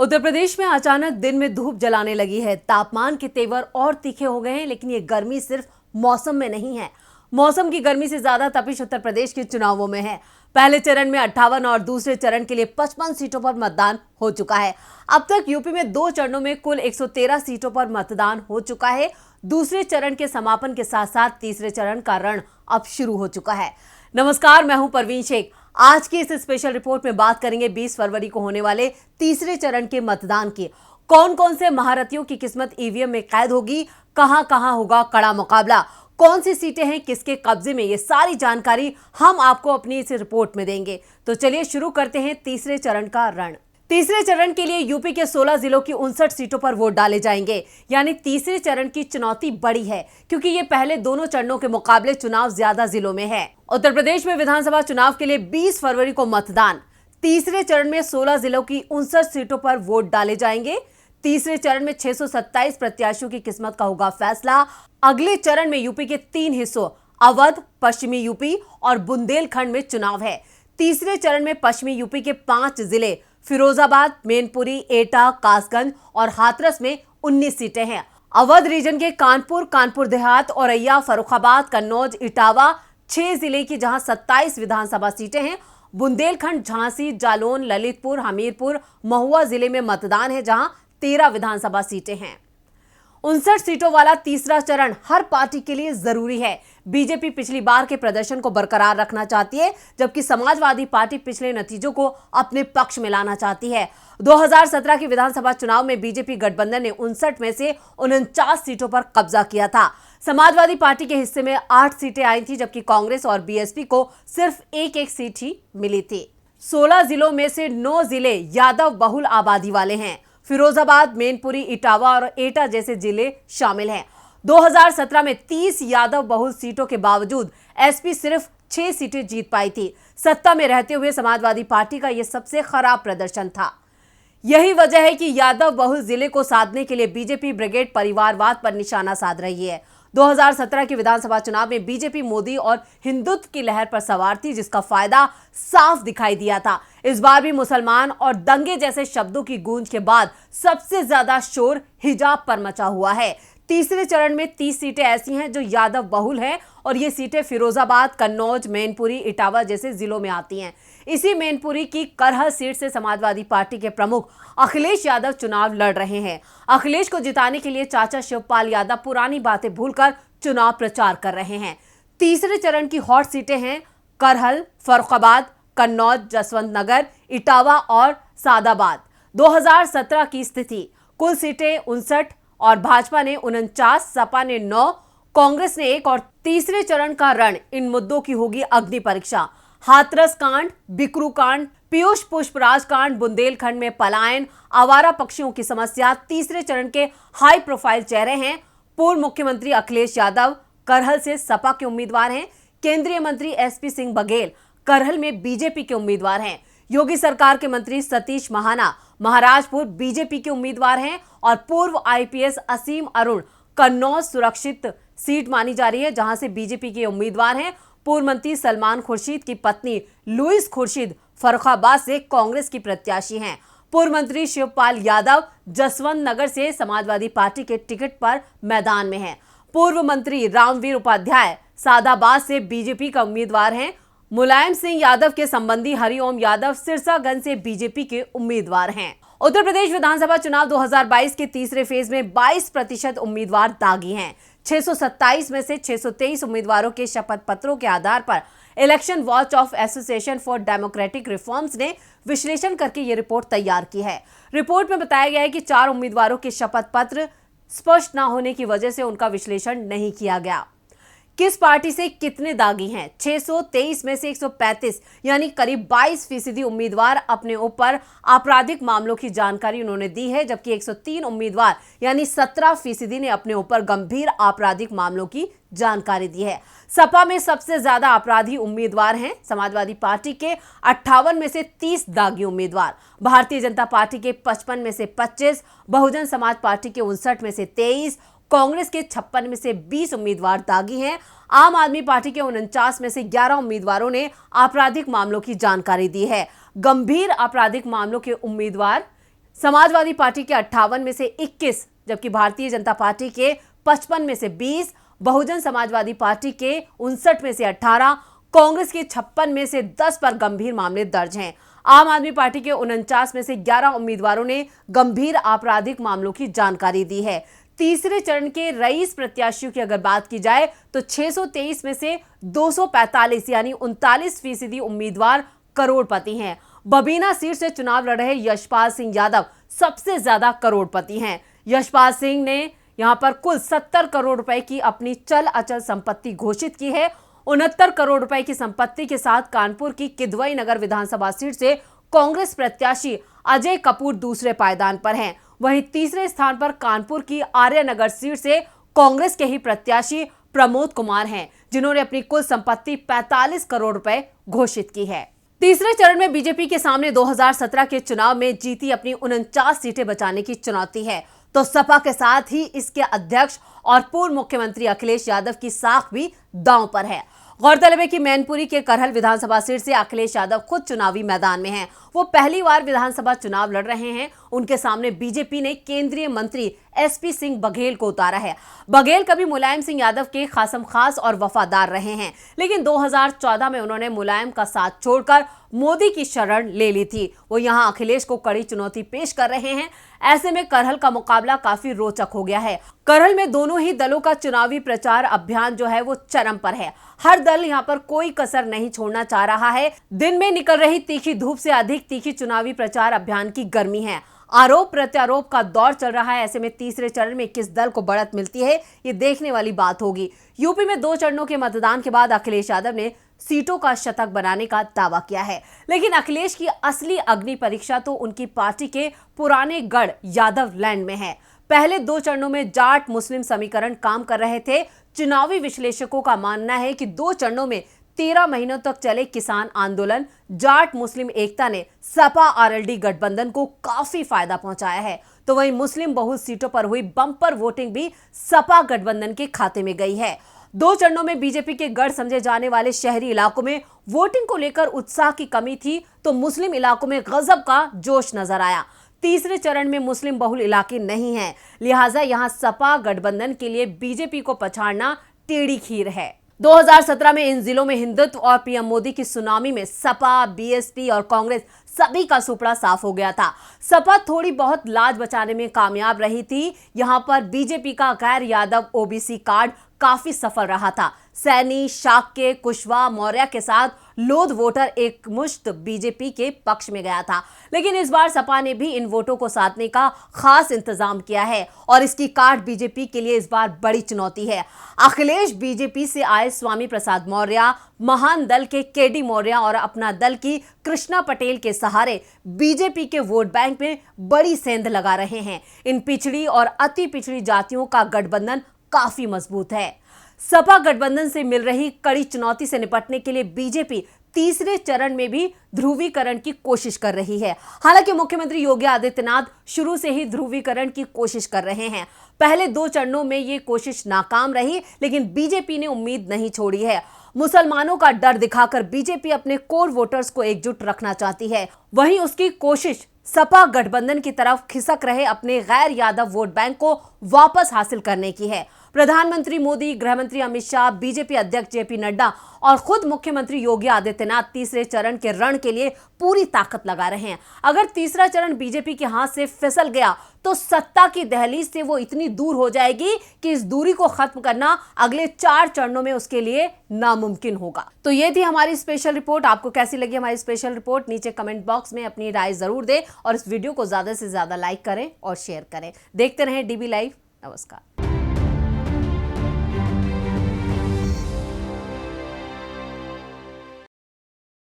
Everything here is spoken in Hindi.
उत्तर प्रदेश में अचानक दिन में धूप जलाने लगी है। तापमान के तेवर और तीखे हो गए हैं, लेकिन ये गर्मी सिर्फ मौसम में नहीं है। मौसम की गर्मी से ज्यादा तपिश उत्तर प्रदेश के चुनावों में है। पहले चरण में 58 और दूसरे चरण के लिए 55 सीटों पर मतदान हो चुका है। अब तक यूपी में 2 चरणों में कुल 113 सीटों पर मतदान हो चुका है। दूसरे चरण के समापन के साथ साथ तीसरे चरण का रण अब शुरू हो चुका है। नमस्कार, मैं हूं परवीन शेख। आज की इस स्पेशल रिपोर्ट में बात करेंगे 20 फरवरी को होने वाले तीसरे चरण के मतदान की। कौन कौन से महारथियों की किस्मत ईवीएम में कैद होगी, कहां कहां होगा कड़ा मुकाबला, कौन सी सीटें हैं किसके कब्जे में, ये सारी जानकारी हम आपको अपनी इस रिपोर्ट में देंगे। तो चलिए शुरू करते हैं तीसरे चरण का रण। तीसरे चरण के लिए यूपी के 16 जिलों की 59 सीटों पर वोट डाले जाएंगे। यानी तीसरे चरण की चुनौती बड़ी है, क्योंकि ये पहले दोनों चरणों के मुकाबले चुनाव ज्यादा जिलों में है। उत्तर प्रदेश में विधानसभा चुनाव के लिए 20 फरवरी को मतदान। तीसरे चरण में 16 जिलों की 59 सीटों पर वोट डाले जाएंगे। तीसरे चरण में 627 प्रत्याशियों की किस्मत का होगा फैसला। अगले चरण में यूपी के 3 हिस्सों अवध, पश्चिमी यूपी और बुंदेलखंड में चुनाव है। तीसरे चरण में पश्चिमी यूपी के 5 जिले फिरोजाबाद, मैनपुरी, एटा, कासगंज और हाथरस में 19 सीटें हैं। अवध रीजन के कानपुर, कानपुर देहात, औरैया, फर्रुखाबाद, कन्नौज, इटावा 6 जिले की जहां 27 विधानसभा सीटें हैं। बुंदेलखंड, झांसी, जालौन, ललितपुर, हमीरपुर, महुआ जिले में मतदान है, जहां 13 विधानसभा सीटें हैं। 59 सीटों वाला तीसरा चरण हर पार्टी के लिए जरूरी है। बीजेपी पिछली बार के प्रदर्शन को बरकरार रखना चाहती है, जबकि समाजवादी पार्टी पिछले नतीजों को अपने पक्ष में लाना चाहती है। 2017 के विधानसभा चुनाव में बीजेपी गठबंधन ने 59 में से 49 सीटों पर कब्जा किया था। समाजवादी पार्टी के हिस्से में 8 सीटें आई थी, जबकि कांग्रेस और बीएसपी को सिर्फ एक सीट ही मिली थी। 16 जिलों में से 9 जिले यादव बहुल आबादी वाले हैं। फिरोजाबाद, मैनपुरी, इटावा और एटा जैसे जिले शामिल हैं। 2017 में 30 यादव बहुल सीटों के बावजूद एसपी सिर्फ 6 सीटें जीत पाई थी। सत्ता में रहते हुए समाजवादी पार्टी का यह सबसे खराब प्रदर्शन था। यही वजह है कि यादव बहुल जिले को साधने के लिए बीजेपी ब्रिगेड परिवारवाद पर निशाना साध रही है। 2017 के विधानसभा चुनाव में बीजेपी मोदी और हिंदुत्व की लहर पर सवार थी, जिसका फायदा साफ दिखाई दिया था। इस बार भी मुसलमान और दंगे जैसे शब्दों की गूंज के बाद सबसे ज्यादा शोर हिजाब पर मचा हुआ है। तीसरे चरण में 30 सीटें ऐसी हैं जो यादव बहुल हैं, और ये सीटें फिरोजाबाद, कन्नौज, मैनपुरी, इटावा जैसे जिलों में आती हैं। इसी मैनपुरी की करहल सीट से समाजवादी पार्टी के प्रमुख अखिलेश यादव चुनाव लड़ रहे हैं। अखिलेश को जिताने के लिए चाचा शिवपाल यादव पुरानी बातें भूलकर चुनाव प्रचार कर रहे हैं। तीसरे चरण की हॉट सीटें हैं करहल, फर्रुखाबाद, कन्नौज, जसवंत नगर, इटावा और सादाबाद। 2017 की स्थिति: कुल सीटें 59 और भाजपा ने 49, सपा ने 9, कांग्रेस ने 1 और तीसरे चरण का रण इन मुद्दों की होगी अग्नि परीक्षा। हाथरस कांड, बिकरू कांड, पीयूष पुष्पराज कांड, बुंदेलखंड में पलायन, आवारा पक्षियों की समस्या तीसरे चरण के हाई प्रोफाइल चेहरे हैं। पूर्व मुख्यमंत्री अखिलेश यादव करहल से सपा के उम्मीदवार हैं। केंद्रीय मंत्री एसपी सिंह बघेल करहल में बीजेपी के उम्मीदवार हैं। योगी सरकार के मंत्री सतीश महाना महाराजपुर बीजेपी के उम्मीदवार हैं, और पूर्व आईपीएस असीम अरुण कन्नौज सुरक्षित सीट मानी जा रही है, जहां से बीजेपी के उम्मीदवार हैं। पूर्व मंत्री सलमान खुर्शीद की पत्नी लुइस खुर्शीद फर्रुखाबाद से कांग्रेस की प्रत्याशी हैं। पूर्व मंत्री शिवपाल यादव जसवंत नगर से समाजवादी पार्टी के टिकट पर मैदान में हैं। पूर्व मंत्री रामवीर उपाध्याय सादाबाद से बीजेपी का उम्मीदवार हैं। मुलायम सिंह यादव के संबंधी हरिओम यादव सिरसागंज से बीजेपी के उम्मीदवार हैं। उत्तर प्रदेश विधानसभा चुनाव 2022 के तीसरे फेज में 22% उम्मीदवार दागी हैं। 627 में से 623 उम्मीदवारों के शपथ पत्रों के आधार पर election watch of association for democratic reforms ने विश्लेषण करके ये रिपोर्ट तैयार की है। रिपोर्ट में बताया गया है कि 4 उम्मीदवारों के शपथ पत्र स्पष्ट न होने की वजह से उनका विश्लेषण नहीं किया गया। किस पार्टी से कितने दागी हैं? 623 में से 135 यानी करीब 22% उम्मीदवार अपने ऊपर आपराधिक मामलों की जानकारी उन्होंने दी है, जबकि 103 उम्मीदवार यानी 17% ने अपने ऊपर गंभीर आपराधिक मामलों की जानकारी दी है। सपा में सबसे ज्यादा अपराधी उम्मीदवार हैं। समाजवादी पार्टी के 58 में से 30 दागी उम्मीदवार, भारतीय जनता पार्टी के 55 में से 25, बहुजन समाज पार्टी के 59 में से 23, कांग्रेस के 56 में से 20 उम्मीदवार दागी हैं। आम आदमी पार्टी के 49 में से 11 उम्मीदवारों ने आपराधिक मामलों की जानकारी दी है। गंभीर आपराधिक मामलों के उम्मीदवार समाजवादी पार्टी के 58 में से 21, जबकि भारतीय जनता पार्टी के 55 में से 20, बहुजन समाजवादी पार्टी के 59 में से 18, कांग्रेस के 56 में से 10 पर गंभीर मामले दर्ज हैं। आम आदमी पार्टी के 49 में से 11 उम्मीदवारों ने गंभीर आपराधिक मामलों की जानकारी दी है। तीसरे चरण के रईस प्रत्याशियों की अगर बात की जाए तो 623 में से 245 यानी 39% उम्मीदवार करोड़पति हैं। बबीना सीट से चुनाव लड़ रहे यशपाल सिंह यादव सबसे ज्यादा करोड़पति हैं। यशपाल सिंह ने यहां पर कुल 70 करोड़ रुपए की अपनी चल अचल संपत्ति घोषित की है। 69 करोड़ रुपए की संपत्ति के साथ कानपुर की किदवई नगर विधानसभा सीट से कांग्रेस प्रत्याशी अजय कपूर दूसरे पायदान पर हैं। वहीं तीसरे स्थान पर कानपुर की आर्यनगर सीट से कांग्रेस के ही प्रत्याशी प्रमोद कुमार हैं, जिन्होंने अपनी कुल संपत्ति 45 करोड़ रुपए घोषित की है। तीसरे चरण में बीजेपी के सामने 2017 के चुनाव में जीती अपनी 49 सीटें बचाने की चुनौती है, तो सपा के साथ ही इसके अध्यक्ष और पूर्व मुख्यमंत्री अखिलेश यादव की साख भी दांव पर है। गौरतलब है कि मैनपुरी के करहल विधानसभा सीट से अखिलेश यादव खुद चुनावी मैदान में हैं। वो पहली बार विधानसभा चुनाव लड़ रहे हैं। उनके सामने बीजेपी ने केंद्रीय मंत्री एसपी सिंह बघेल को उतारा है। बघेल कभी मुलायम सिंह यादव के खासम खास और वफादार रहे हैं, लेकिन 2014 में उन्होंने मुलायम का साथ छोड़कर मोदी की शरण ले ली थी। वो यहां अखिलेश को कड़ी चुनौती पेश कर रहे हैं। ऐसे में करहल का मुकाबला काफी रोचक हो गया है। करहल में दोनों ही दलों का चुनावी प्रचार अभियान जो है वो चरम पर है। हर दल यहां पर कोई कसर नहीं छोड़ना चाह रहा है। दिन में निकल रही तीखी धूप से अधिक तीखी चुनावी प्रचार अभियान की गर्मी है। आरोप प्रत्यारोप का दौर चल रहा है। ऐसे में तीसरे चरण में किस दल को बढ़त मिलती है, ये देखने वाली बात होगी। यूपी में 2 चरणों के मतदान के बाद अखिलेश यादव ने सीटों का शतक बनाने का दावा किया है, लेकिन अखिलेश की असली अग्नि परीक्षा तो उनकी पार्टी के पुराने गढ़ यादव लैंड में है। पहले 2 चरणों में जाट मुस्लिम समीकरण काम कर रहे थे। चुनावी विश्लेषकों का मानना है कि 2 चरणों में 13 महीनों तक चले किसान आंदोलन, जाट मुस्लिम एकता ने सपा आरएलडी गठबंधन को काफी फायदा पहुंचाया है। तो वहीं मुस्लिम बहुल सीटों पर हुई बंपर वोटिंग भी सपा गठबंधन के खाते में गई है। 2 चरणों में बीजेपी के गढ़ समझे जाने वाले शहरी इलाकों में वोटिंग को लेकर उत्साह की कमी थी, तो मुस्लिम इलाकों में गजब का जोश नजर आया। तीसरे चरण में मुस्लिम बहुल इलाके नहीं हैं, लिहाजा यहां सपा गठबंधन के लिए बीजेपी को पछाड़ना टेढ़ी खीर है। 2017 में इन जिलों में हिंदुत्व और पीएम मोदी की सुनामी में सपा, बीएसपी और कांग्रेस सभी का सुपड़ा साफ हो गया था। सपा थोड़ी बहुत लाज बचाने में कामयाब रही थी। यहां पर बीजेपी का गैर यादव ओबीसी कार्ड काफी सफल रहा था। सैनी, शाक्य, कुशवाहा, मौर्य के साथ लोध वोटर एक मुश्त बीजेपी के पक्ष में गया था, लेकिन इस बार सपा ने भी इन वोटों को साधने का खास इंतजाम किया है और इसकी काट बीजेपी के लिए इस बार बड़ी चुनौती है। अखिलेश बीजेपी से आए स्वामी प्रसाद मौर्य, महान दल के केडी मौर्य और अपना दल की कृष्णा पटेल के सहारे बीजेपी के वोट बैंक में बड़ी सेंध लगा रहे हैं। इन पिछड़ी और अति पिछड़ी जातियों का गठबंधन काफी मजबूत है। सपा गठबंधन से मिल रही कड़ी चुनौती से निपटने के लिए बीजेपी तीसरे चरण में भी ध्रुवीकरण की कोशिश कर रही है। हालांकि मुख्यमंत्री योगी आदित्यनाथ शुरू से ही ध्रुवीकरण की कोशिश कर रहे हैं। पहले 2 चरणों में ये कोशिश नाकाम रही, लेकिन बीजेपी ने उम्मीद नहीं छोड़ी है। मुसलमानों का डर दिखाकर बीजेपी अपने कोर वोटर्स को एकजुट रखना चाहती है। वहीं उसकी कोशिश सपा गठबंधन की तरफ खिसक रहे अपने गैर यादव वोट बैंक को वापस हासिल करने की है। प्रधानमंत्री मोदी, गृहमंत्री अमित शाह, बीजेपी अध्यक्ष जेपी नड्डा और खुद मुख्यमंत्री योगी आदित्यनाथ तीसरे चरण के रण के लिए पूरी ताकत लगा रहे हैं। अगर तीसरा चरण बीजेपी के हाथ से फिसल गया तो सत्ता की दहलीज से वो इतनी दूर हो जाएगी कि इस दूरी को खत्म करना अगले 4 चरणों में उसके लिए नामुमकिन होगा। तो ये थी हमारी स्पेशल रिपोर्ट। आपको कैसी लगी हमारी स्पेशल रिपोर्ट? नीचे कमेंट बॉक्स में अपनी राय जरूर दें और इस वीडियो को ज्यादा से ज्यादा लाइक करें और शेयर करें। देखते रहें डीबी लाइव। नमस्कार।